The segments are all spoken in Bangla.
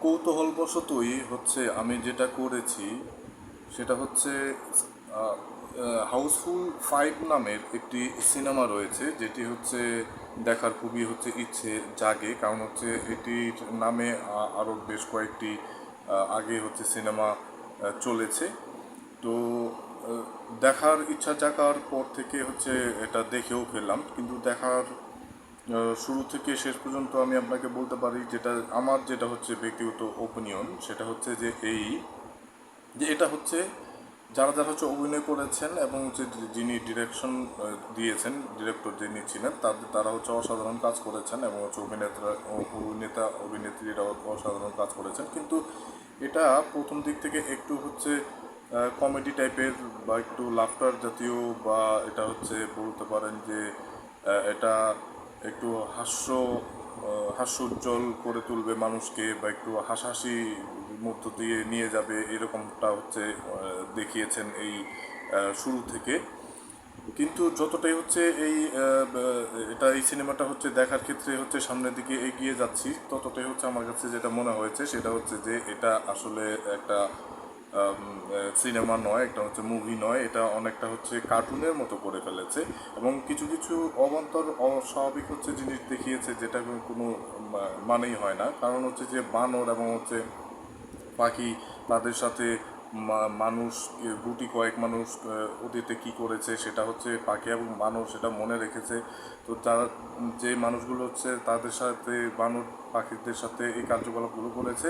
কৌতূহলবশতই হচ্ছে আমি যেটা করেছি সেটা হচ্ছে হাউসফুল 5 নামের একটি সিনেমা রয়েছে, যেটি হচ্ছে দেখার খুবই হচ্ছে ইচ্ছে জাগে। কারণ হচ্ছে এটির নামে আরও বেশ কয়েকটি আগে হচ্ছে সিনেমা চলেছে। তো দেখার ইচ্ছা জাগার পর থেকে হচ্ছে এটা দেখেও ফেললাম, কিন্তু দেখার শুরু থেকে শেষ পর্যন্ত আমি আপনাকে বলতে পারি যেটা হচ্ছে ব্যক্তিগত ওপিনিয়ন, সেটা হচ্ছে যে এটা হচ্ছে যারা যারা হচ্ছে অভিনয় করেছেন এবং হচ্ছে যিনি ডিরেকশন দিয়েছেন, ডিরেক্টর যিনি ছিলেন, তারা হচ্ছে অসাধারণ কাজ করেছেন এবং হচ্ছে অভিনেত্রীরা অসাধারণ কাজ করেছেন। কিন্তু এটা প্রথম দিক থেকে একটু হচ্ছে কমেডি টাইপের বা একটু লাফটার জাতীয়, বা এটা হচ্ছে বলতে পারেন যে এটা একটু হাস্যোজ্জ্বল করে তুলবে মানুষকে, বা একটু হাসাহাসি মধ্য দিয়ে নিয়ে যাবে, এরকমটা হচ্ছে দেখিয়েছেন এই শুরু থেকে। কিন্তু যতটাই হচ্ছে এই সিনেমাটা হচ্ছে দেখার ক্ষেত্রে হচ্ছে সামনের দিকে এগিয়ে যাচ্ছি, ততটাই হচ্ছে আমার কাছে যেটা মনে হয়েছে সেটা হচ্ছে যে এটা আসলে একটা সিনেমা নয়, একটা হচ্ছে মুভি নয়, এটা অনেকটা হচ্ছে কার্টুনের মতো করে ফেলেছে। এবং কিছু কিছু অবান্তর অস্বাভাবিক হচ্ছে জিনিস দেখিয়েছে, যেটা কোনো মানেই হয় না। কারণ হচ্ছে যে বানর এবং হচ্ছে পাখি, তাদের সাথে মানুষ, গুটি কয়েক মানুষ অতীতে কি করেছে সেটা হচ্ছে পাখি এবং বানর সেটা মনে রেখেছে। তো তারা, যে মানুষগুলো হচ্ছে তাদের সাথে বানর পাখিদের সাথে এই কার্যকলাপগুলো করেছে,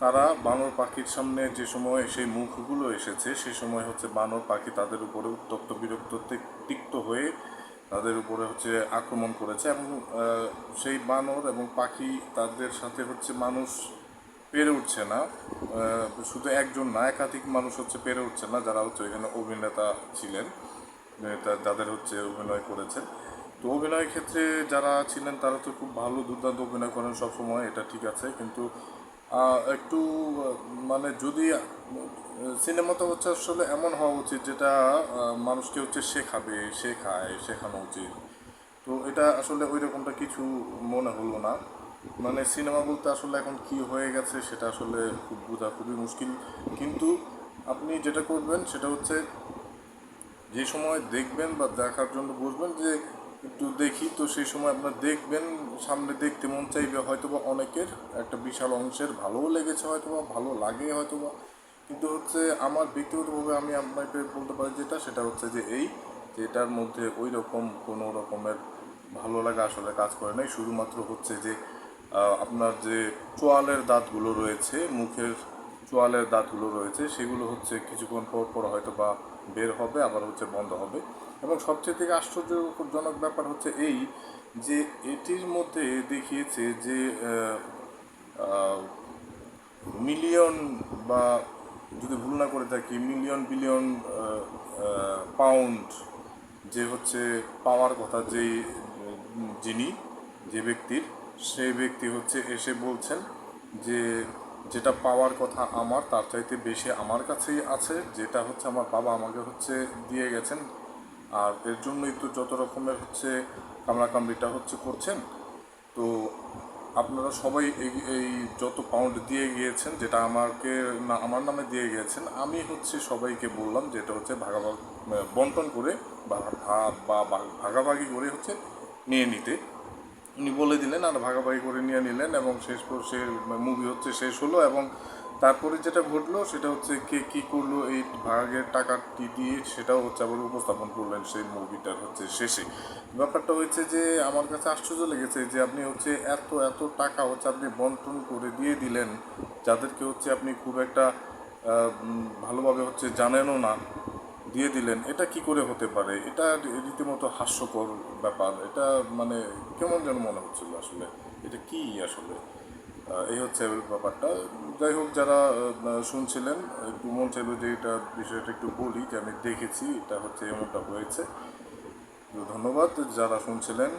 তারা বানর পাখির সামনে যে সময় সেই মুখগুলো এসেছে, সে সময় হচ্ছে বানর পাখি তাদের উপরে উত্তপ্ত বিরক্ত তিক্ত হয়ে তাদের উপরে হচ্ছে আক্রমণ করেছে। এবং সেই বানর এবং পাখি তাদের সাথে হচ্ছে মানুষ পেরে উঠছে না, শুধু একজন না, একাধিক মানুষ হচ্ছে পেরে উঠছে না, যারা হচ্ছে এখানে অভিনেতা ছিলেন, যাদের হচ্ছে অভিনয় করেছেন। তো অভিনয়ের ক্ষেত্রে যারা ছিলেন তারা তো খুব ভালো দুর্দান্ত অভিনয় করেন সবসময়, এটা ঠিক আছে। কিন্তু একটু মানে যদি সিনেমাটা হচ্ছে আসলে এমন হওয়া উচিত যেটা মানুষকে হচ্ছে শেখানো উচিত। তো এটা আসলে ওই রকমটা কিছু মনে হলো না। মানে সিনেমা বলতে আসলে এখন কি হয়ে গেছে সেটা আসলে খুব বোঝা খুবই মুশকিল। কিন্তু আপনি যেটা করবেন সেটা হচ্ছে যে সময় দেখবেন বা দেখার জন্য বসবেন যে একটু দেখি, তো সেই সময় আপনার দেখবেন, সামনে দেখতে মন চাইবে হয়তোবা অনেকের, একটা বিশাল অংশের ভালোও লেগেছে হয়তোবা, ভালো লাগে হয়তোবা। কিন্তু হচ্ছে আমার ব্যক্তিগতভাবে আমি আপনাকে বলতে পারি সেটা হচ্ছে যে এটার মধ্যে ওই রকম কোনো রকমের ভালো লাগা আসলে কাজ করে নাই। শুধুমাত্র হচ্ছে যে আপনার যে চোয়ালের দাঁতগুলো রয়েছে, মুখের চোয়ালের দাঁতগুলো রয়েছে, সেগুলো হচ্ছে কিছুক্ষণ পর পর হয়তো বা বের হবে, আবার হচ্ছে বন্ধ হবে। এবং সবচেয়ে থেকে আশ্চর্যজনক ব্যাপার হচ্ছে যে এটির মধ্যে দেখিয়েছে যে মিলিয়ন, বা যদি ভুল না করে থাকি, মিলিয়ন বিলিয়ন পাউন্ড যে হচ্ছে পাওয়ার কথা, যিনি যে ব্যক্তির, সেই ব্যক্তি হচ্ছে এসে বলছেন যে যেটা পাওয়ার কথা আমার, তার চাইতে বেশি আমার কাছেই আছে, যেটা হচ্ছে আমার বাবা আমাকে হচ্ছে দিয়ে গেছেন। আর এর জন্যই তো যত রকমের হচ্ছে কামড়াকামড়িটা হচ্ছে করছেন। তো আপনারা সবাই এই যত পাউন্ড দিয়ে গিয়েছেন, যেটা আমাকে না আমার নামে দিয়ে গিয়েছেন, আমি হচ্ছে সবাইকে বললাম যে এটা হচ্ছে বন্টন করে বা ভাগাভাগি করে হচ্ছে নিয়ে নিতে। উনি বলে দিলেন আর ভাগাভাগি করে নিয়ে নিলেন, এবং সে মুভি হচ্ছে শেষ হলো। এবং তারপরে যেটা ঘটলো সেটা হচ্ছে কে কী করলো এই ভাগের টাকাটি দিয়ে, সেটাও হচ্ছে আবার উপস্থাপন করলেন সেই মুভিটার হচ্ছে শেষে। ব্যাপারটা হয়েছে যে আমার কাছে আশ্চর্য লেগেছে যে আপনি হচ্ছে এত এত টাকা হচ্ছে আপনি বন্টন করে দিয়ে দিলেন, যাদেরকে হচ্ছে আপনি খুব একটা ভালোভাবে হচ্ছে জানেনও না, দিয়ে দিলেন। এটা কি করে হতে পারে? এটা রীতিমতো হাস্যকর ব্যাপার। এটা মানে কেমন যেন মনে হচ্ছিল আসলে, এটা কি আসলে। এই হচ্ছে ব্যাপারটা। যাই হোক, যারা শুনছিলেন, একটু মন চাইল যে এটা বিষয়টা একটু বলি যে আমি দেখেছি এটা হচ্ছে এমনটা হয়েছে। তো ধন্যবাদ যারা শুনছিলেন।